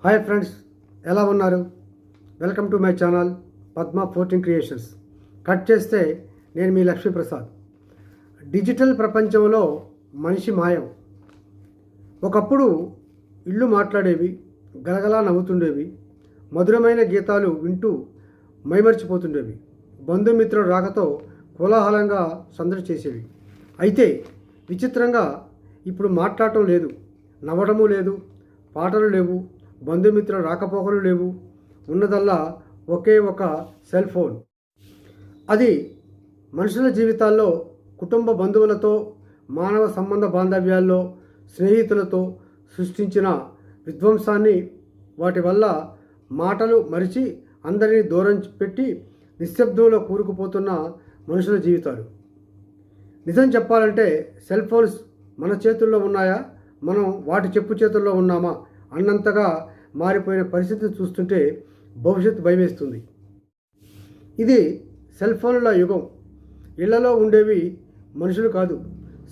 Hi friends, ఎలా ఉన్నారు? Welcome to my channel Padma 14 creations. Cut చేస్తే నేను మీ లక్ష్మీప్రసాద్. డిజిటల్ ప్రపంచంలో మనిషి మాయం. ఒకప్పుడు ఇళ్ళు మాట్లాడేవి, గలగలా నవ్వుతుండేవి, మధురమైన గీతాలు వింటూ మైమర్చిపోతుండేవి, బంధుమిత్రుల రాకతో కోలాహలంగా సందడి చేసేవి. అయితే విచిత్రంగా ఇప్పుడు మాట్లాడటం లేదు, నవ్వడము లేదు, పాటలు లేవు, బంధుమిత్రుల రాకపోకలు లేవు. ఉన్నదల్లా ఒకే ఒక సెల్ ఫోన్. అది మనుషుల జీవితాల్లో, కుటుంబ బంధువులతో, మానవ సంబంధ బాంధవ్యాల్లో, స్నేహితులతో సృష్టించిన విధ్వంసాన్ని, వాటి వల్ల మాటలు మరిచి అందరినీ దూరం పెట్టి నిశ్శబ్దంలో కూరుకుపోతున్న మనుషుల జీవితాలు. నిజం చెప్పాలంటే సెల్ ఫోన్స్ మన చేతుల్లో ఉన్నాయా, మనం వాటి చెప్పు చేతుల్లో ఉన్నామా అన్నంతగా మారిపోయిన పరిస్థితిని చూస్తుంటే భవిష్యత్తు భయమేస్తుంది. ఇది సెల్ ఫోన్ల యుగం. ఇళ్లలో ఉండేవి మనుషులు కాదు,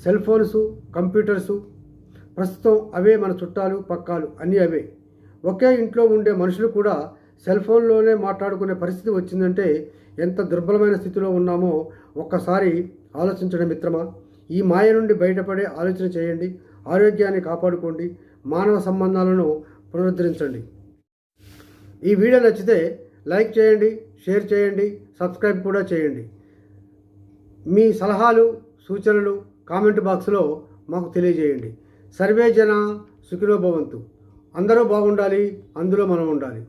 సెల్ ఫోన్సు, కంప్యూటర్సు. ప్రస్తుతం అవే మన చుట్టాలు, పక్కాలు అన్నీ అవే. ఒకే ఇంట్లో ఉండే మనుషులు కూడా సెల్ ఫోన్లోనే మాట్లాడుకునే పరిస్థితి వచ్చిందంటే ఎంత దుర్బలమైన స్థితిలో ఉన్నామో ఒక్కసారి ఆలోచించడం మిత్రమా. ఈ మాయ నుండి బయటపడే ఆలోచన చేయండి. ఆరోగ్యాన్ని కాపాడుకోండి, మానవ సంబంధాలను పునరుద్ధరించండి. ఈ వీడియో నచ్చితే లైక్ చేయండి, షేర్ చేయండి, సబ్స్క్రైబ్ కూడా చేయండి. మీ సలహాలు, సూచనలు కామెంట్ బాక్స్లో మాకు తెలియజేయండి. సర్వే జన సుఖినో భవంతు. అందరూ బాగుండాలి, అందులో మనం ఉండాలి.